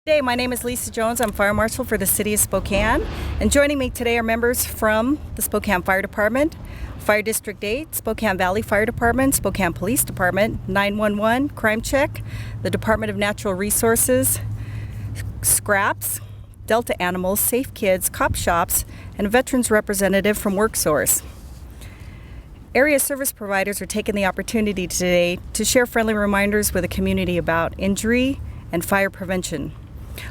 Hey, my name is Lisa Jones. I'm Fire Marshal for the City of Spokane. And joining me today are members from the Spokane Fire Department, Fire District 8, Spokane Valley Fire Department, Spokane Police Department, 911, Crime Check, the Department of Natural Resources, Scraps, Delta Animals, Safe Kids, Cop Shops, and a veterans representative from WorkSource. Area service providers are taking the opportunity today to share friendly reminders with the community about injury and fire prevention.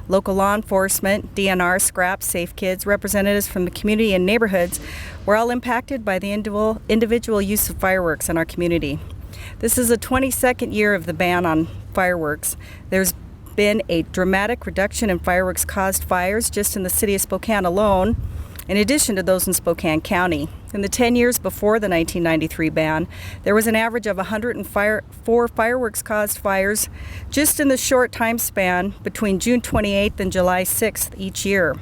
Local law enforcement, DNR, Scraps, Safe Kids, representatives from the community and neighborhoods were all impacted by the individual use of fireworks in our community. This is the 22nd year of the ban on fireworks. There's been a dramatic reduction in fireworks-caused fires just in the city of Spokane alone, in addition to those in Spokane County. In the 10 years before the 1993 ban, there was an average of 104 fireworks-caused fires just in the short time span between June 28th and July 6th each year.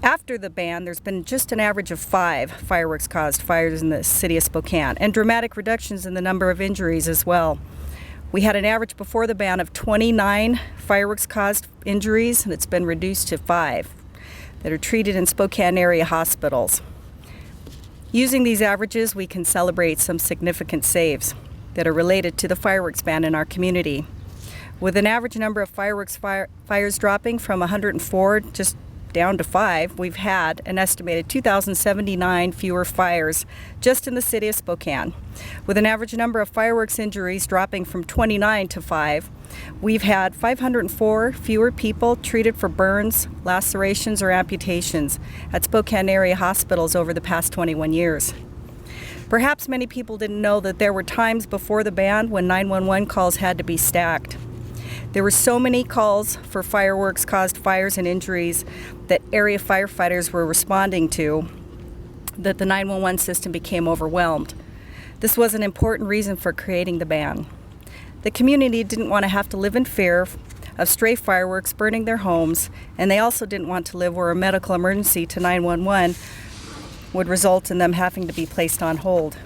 After the ban, there's been just an average of 5 fireworks-caused fires in the city of Spokane, and dramatic reductions in the number of injuries as well. We had an average before the ban of 29 fireworks-caused injuries, and it's been reduced to 5 that are treated in Spokane area hospitals. Using these averages, we can celebrate some significant saves that are related to the fireworks ban in our community. With an average number of fireworks fires dropping from 104 just down to 5, we've had an estimated 2,079 fewer fires just in the city of Spokane. With an average number of fireworks injuries dropping from 29 to 5, we've had 504 fewer people treated for burns, lacerations, or amputations at Spokane area hospitals over the past 21 years. Perhaps many people didn't know that there were times before the ban when 911 calls had to be stacked. There were so many calls for fireworks-caused fires and injuries that area firefighters were responding to that the 911 system became overwhelmed. This was an important reason for creating the ban. The community didn't want to have to live in fear of stray fireworks burning their homes, and they also didn't want to live where a medical emergency to 911 would result in them having to be placed on hold.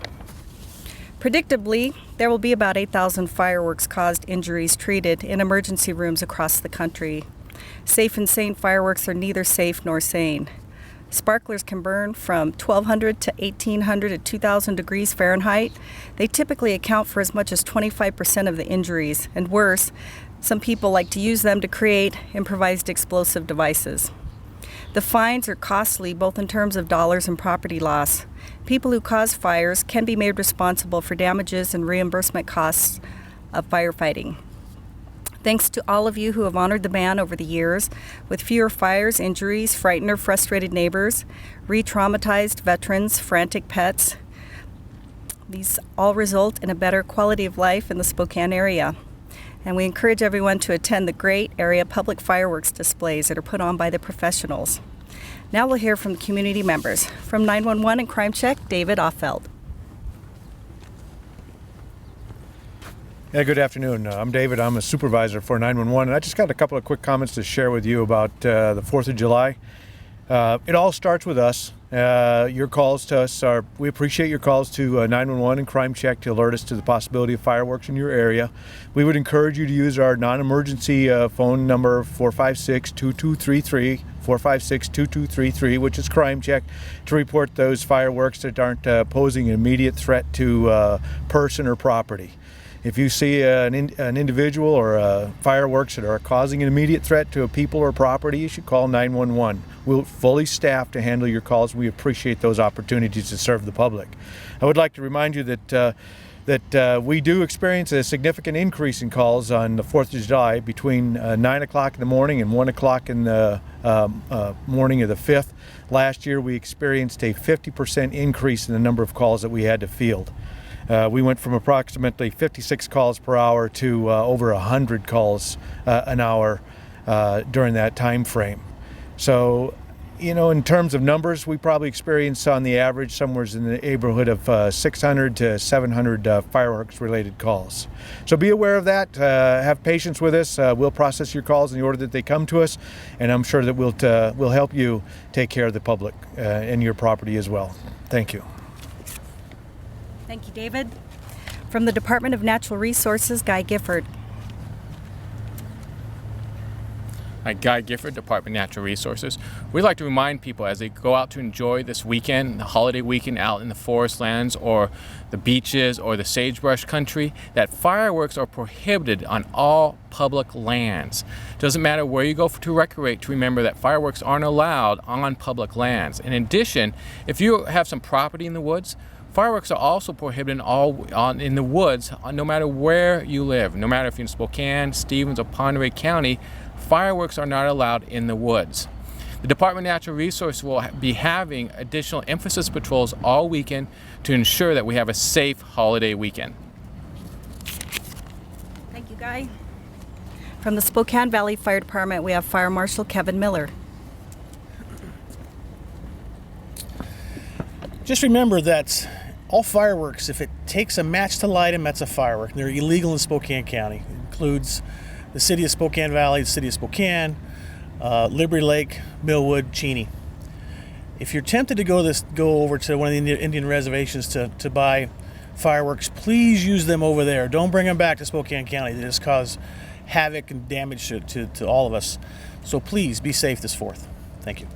Predictably, there will be about 8,000 fireworks-caused injuries treated in emergency rooms across the country. Safe and sane fireworks are neither safe nor sane. Sparklers can burn from 1,200 to 1,800 to 2,000 degrees Fahrenheit. They typically account for as much as 25% of the injuries, and worse, some people like to use them to create improvised explosive devices. The fines are costly both in terms of dollars and property loss. People who cause fires can be made responsible for damages and reimbursement costs of firefighting. Thanks to all of you who have honored the ban over the years, with fewer fires, injuries, frightened or frustrated neighbors, re-traumatized veterans, frantic pets. These all result in a better quality of life in the Spokane area. And we encourage everyone to attend the great area public fireworks displays that are put on by the professionals. Now we'll hear from the community members. From 911 and Crime Check, David Offeld. Yeah, good afternoon. I'm David. I'm a supervisor for 911, and I just got a couple of quick comments to share with you about the 4th of July. It all starts with us. Your calls to us are, we appreciate your calls to 911 and Crime Check to alert us to the possibility of fireworks in your area. We would encourage you to use our non-emergency phone number 456-2233, 456-2233, which is Crime Check, to report those fireworks that aren't posing an immediate threat to person or property. If you see an individual or fireworks that are causing an immediate threat to a people or property, you should call 911. We're fully staffed to handle your calls. We appreciate those opportunities to serve the public. I would like to remind you that we do experience a significant increase in calls on the 4th of July between 9 o'clock in the morning and 1 o'clock in the morning of the 5th. Last year, we experienced a 50% increase in the number of calls that we had to field. We went from approximately 56 calls per hour to over 100 calls an hour during that time frame. So, you know, in terms of numbers, we probably experienced on the average somewhere in the neighborhood of 600 to 700 fireworks-related calls. So be aware of that. Have patience with us. We'll process your calls in the order that they come to us, and I'm sure that we'll help you take care of the public and your property as well. Thank you. Thank you, David. From the Department of Natural Resources, Guy Gifford. Guy Gifford, Department of Natural Resources. We'd like to remind people as they go out to enjoy this weekend, the holiday weekend out in the forest lands or the beaches or the sagebrush country, that fireworks are prohibited on all public lands. Doesn't matter where you go to recreate, to remember that fireworks aren't allowed on public lands. In addition, if you have some property in the woods, fireworks are also prohibited in the woods, no matter where you live. No matter if you're in Spokane, Stevens, or Pomeroy County, fireworks are not allowed in the woods. The Department of Natural Resources will be having additional emphasis patrols all weekend to ensure that we have a safe holiday weekend. Thank you, Guy. From the Spokane Valley Fire Department, we have Fire Marshal Kevin Miller. Just remember that all fireworks, if it takes a match to light them, that's a firework. They're illegal in Spokane County. It includes the City of Spokane Valley, the City of Spokane, Liberty Lake, Millwood, Cheney. If you're tempted to go over to one of the Indian reservations to buy fireworks, please use them over there. Don't bring them back to Spokane County. They just cause havoc and damage to all of us. So please be safe this 4th. Thank you.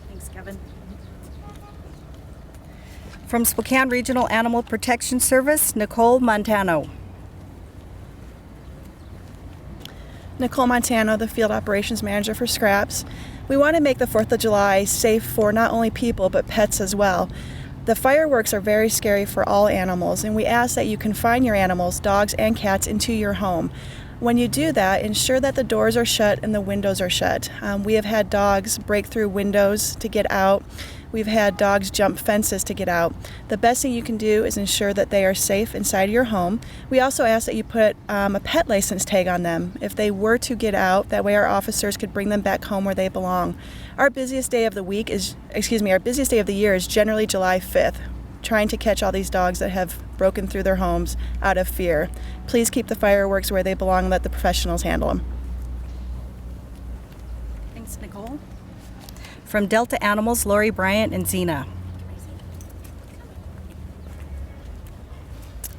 Thanks, Kevin. From Spokane Regional Animal Protection Service, Nicole Montano. Nicole Montano, the Field Operations Manager for Scraps. We want to make the 4th of July safe for not only people but pets as well. The fireworks are very scary for all animals, and we ask that you confine your animals, dogs and cats, into your home. When you do that, ensure that the doors are shut and the windows are shut. We have had dogs break through windows to get out. We've had dogs jump fences to get out. The best thing you can do is ensure that they are safe inside your home. We also ask that you put a pet license tag on them if they were to get out. That way our officers could bring them back home where they belong. Our busiest day of the year is generally July 5th, trying to catch all these dogs that have broken through their homes out of fear. Please keep the fireworks where they belong and let the professionals handle them. Thanks, Nicole. From Delta Animals, Lori Bryant and Zena.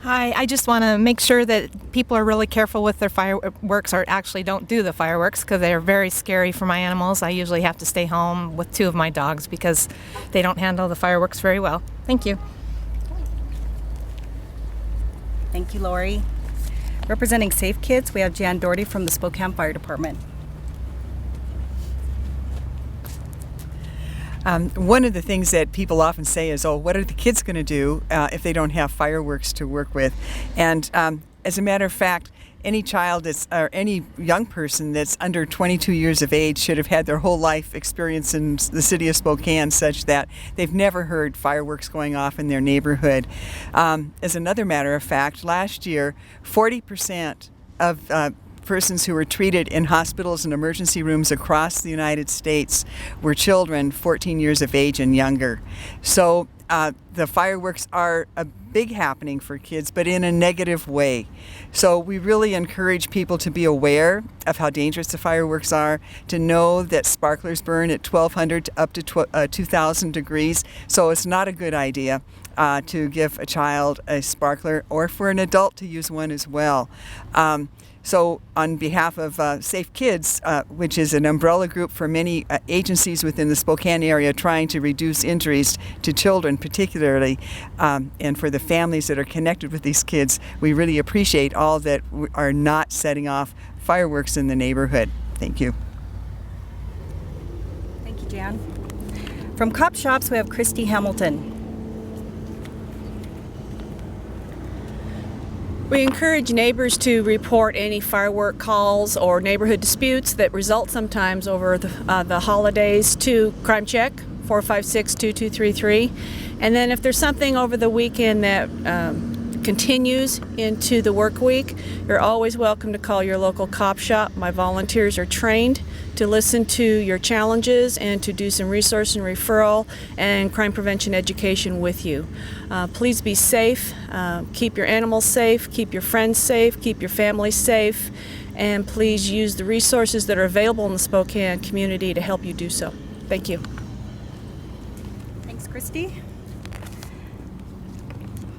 Hi, I just want to make sure that people are really careful with their fireworks, or actually don't do the fireworks, because they are very scary for my animals. I usually have to stay home with 2 of my dogs because they don't handle the fireworks very well. Thank you. Thank you, Lori. Representing Safe Kids, we have Jan Doherty from the Spokane Fire Department. One of the things that people often say is, oh, what are the kids going to do if they don't have fireworks to work with? And as a matter of fact, any child or any young person that's under 22 years of age should have had their whole life experience in the city of Spokane such that they've never heard fireworks going off in their neighborhood. As another matter of fact, last year, 40% of persons who were treated in hospitals and emergency rooms across the United States were children 14 years of age and younger. So the fireworks are a big happening for kids, but in a negative way. So we really encourage people to be aware of how dangerous the fireworks are, to know that sparklers burn at 1,200 up to 2,000 degrees. So it's not a good idea to give a child a sparkler, or for an adult to use one as well. So on behalf of Safe Kids, which is an umbrella group for many agencies within the Spokane area trying to reduce injuries to children particularly, and for the families that are connected with these kids, we really appreciate all that are not setting off fireworks in the neighborhood. Thank you. Thank you, Jan. From Cop Shops, we have Christy Hamilton. We encourage neighbors to report any firework calls or neighborhood disputes that result sometimes over the holidays to Crime Check 456-2233. And then if there's something over the weekend that continues into the work week, you're always welcome to call your local cop shop. My volunteers are trained to listen to your challenges and to do some resource and referral and crime prevention education with you. Please be safe, keep your animals safe, keep your friends safe, keep your family safe, and please use the resources that are available in the Spokane community to help you do so. Thank you. Thanks, Christy.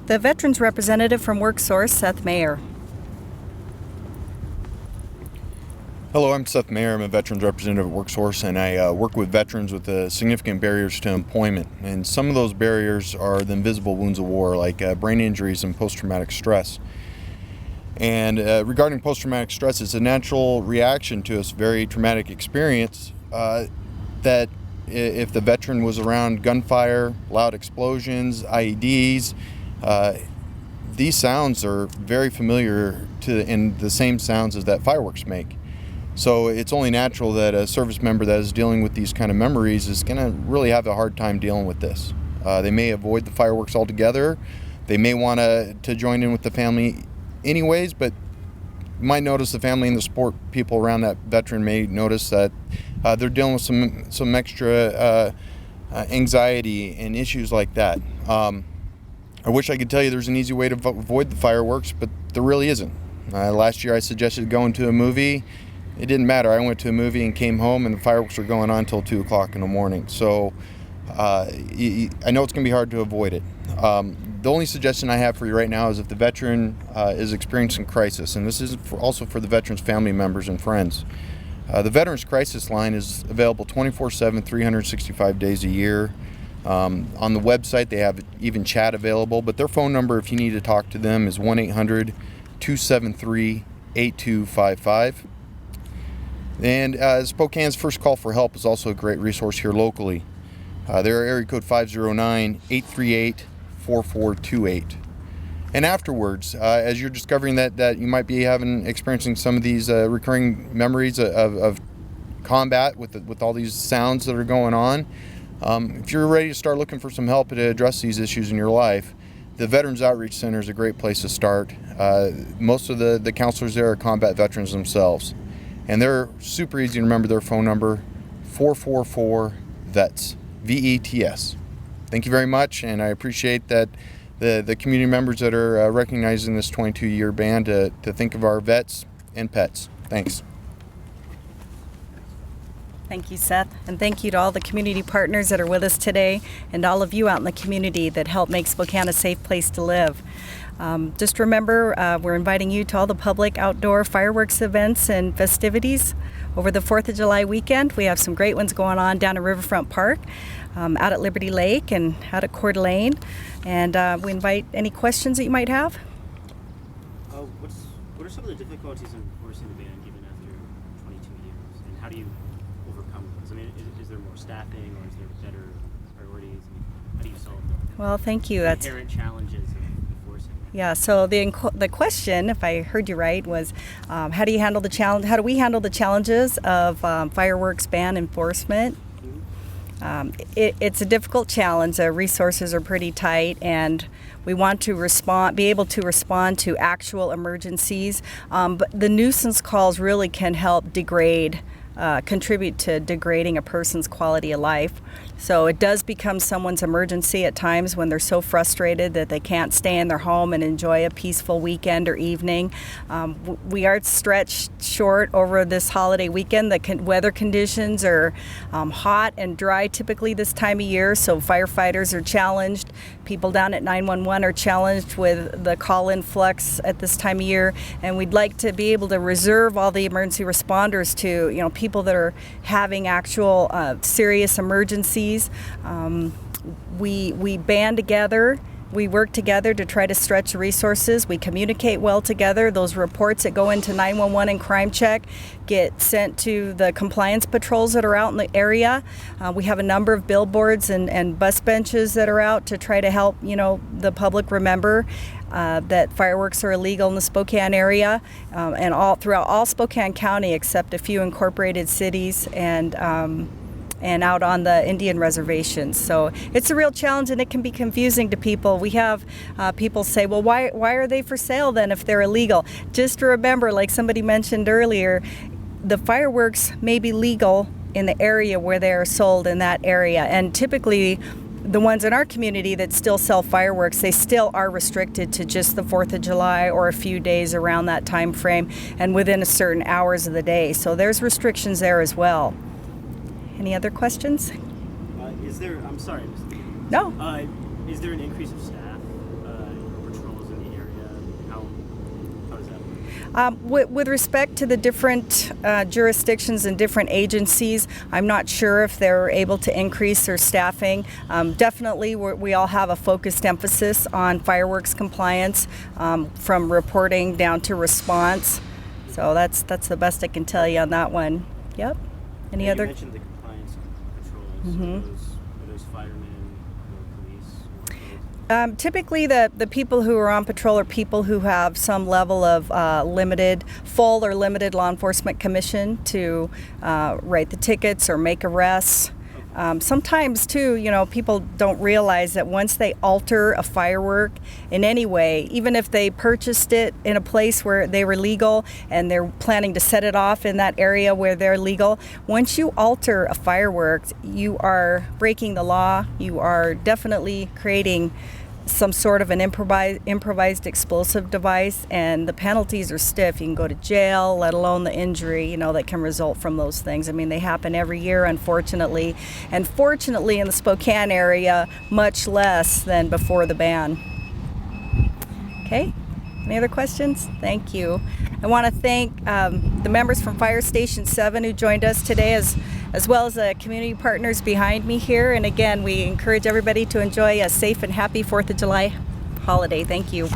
The Veterans Representative from WorkSource, Seth Mayer. Hello, I'm Seth Mayer. I'm a veterans representative at WorkSource, and I work with veterans with significant barriers to employment. And some of those barriers are the invisible wounds of war, like brain injuries and post-traumatic stress. And regarding post-traumatic stress, it's a natural reaction to a very traumatic experience that if the veteran was around gunfire, loud explosions, IEDs, these sounds are very familiar and the same sounds as that fireworks make. So it's only natural that a service member that is dealing with these kind of memories is going to really have a hard time dealing with this. They may avoid the fireworks altogether. They may want to join in with the family anyways, but you might notice the family and the support people around that veteran may notice that they're dealing with some extra anxiety and issues like that. I wish I could tell you there's an easy way to avoid the fireworks, but there really isn't. Last year I suggested going to a movie. It didn't matter. I went to a movie and came home and the fireworks were going on until 2 o'clock in the morning. So I know it's going to be hard to avoid it. The only suggestion I have for you right now is if the veteran is experiencing crisis, and this is also for the veteran's family members and friends. The Veterans Crisis Line is available 24/7, 365 days a year. On the website they have even chat available, but their phone number if you need to talk to them is 1-800-273-8255. And Spokane's First Call for Help is also a great resource here locally. They're area code 509-838-4428. And afterwards, as you're discovering that you might be experiencing some of these recurring memories of combat with all these sounds that are going on, if you're ready to start looking for some help to address these issues in your life, the Veterans Outreach Center is a great place to start. Most of the counselors there are combat veterans themselves. And they're super easy to remember. Their phone number, 444-VETS, VETS. Thank you very much, and I appreciate that the community members that are recognizing this 22-year ban to think of our vets and pets. Thanks. Thank you, Seth, and thank you to all the community partners that are with us today and all of you out in the community that help make Spokane a safe place to live. Just remember, we're inviting you to all the public outdoor fireworks events and festivities over the 4th of July weekend. We have some great ones going on down at Riverfront Park, out at Liberty Lake, and out at Coeur d'Alene. And we invite any questions that you might have. What are some of the difficulties in enforcing the ban given after 22 years? And how do you overcome those? I mean, is there more staffing or is there better priorities? I mean, how do you solve the Well, thank you. That's inherent challenges of enforcing it? Yeah, so the question, if I heard you right, was how do you handle the challenge? How do we handle the challenges of fireworks ban enforcement? It's a difficult challenge. The resources are pretty tight, and we want to be able to respond to actual emergencies. But the nuisance calls really can help contribute to degrading a person's quality of life. So it does become someone's emergency at times when they're so frustrated that they can't stay in their home and enjoy a peaceful weekend or evening. We are stretched short over this holiday weekend. The weather conditions are hot and dry typically this time of year, so firefighters are challenged. People down at 911 are challenged with the call influx at this time of year, and we'd like to be able to reserve all the emergency responders to people that are having actual serious emergencies. We band together. We work together to try to stretch resources. We communicate well together. Those reports that go into 911 and crime check get sent to the compliance patrols that are out in the area. We have a number of billboards and bus benches that are out to try to help the public remember that fireworks are illegal in the Spokane area and throughout all Spokane County except a few incorporated cities and out on the Indian reservations. So it's a real challenge, and it can be confusing to people. We have people say, well, why are they for sale then if they're illegal? Just to remember, like somebody mentioned earlier, the fireworks may be legal in the area where they are sold in that area. And typically, the ones in our community that still sell fireworks, they still are restricted to just the 4th of July or a few days around that time frame and within a certain hours of the day. So there's restrictions there as well. Any other questions? I'm sorry. No. Is there an increase of staff patrols in the area? How does that With respect to the different jurisdictions and different agencies, I'm not sure if they're able to increase their staffing. Definitely, we all have a focused emphasis on fireworks compliance, from reporting down to response. So that's the best I can tell you on that one. Yep. Any You other? mentioned the compliance patrols. Are those firemen or police? Or both? Typically, the people who are on patrol are people who have some level of full or limited law enforcement commission to write the tickets or make arrests. Sometimes, too, people don't realize that once they alter a firework in any way, even if they purchased it in a place where they were legal and they're planning to set it off in that area where they're legal, once you alter a firework, you are breaking the law. You are definitely creating some sort of an improvised explosive device, and the penalties are stiff. You can go to jail, let alone the injury, that can result from those things. I mean, they happen every year, unfortunately, and fortunately in the Spokane area, much less than before the ban. Okay, any other questions? Thank you. I want to thank the members from Fire Station 7 who joined us today, as well as the community partners behind me here. And again, we encourage everybody to enjoy a safe and happy 4th of July holiday. Thank you.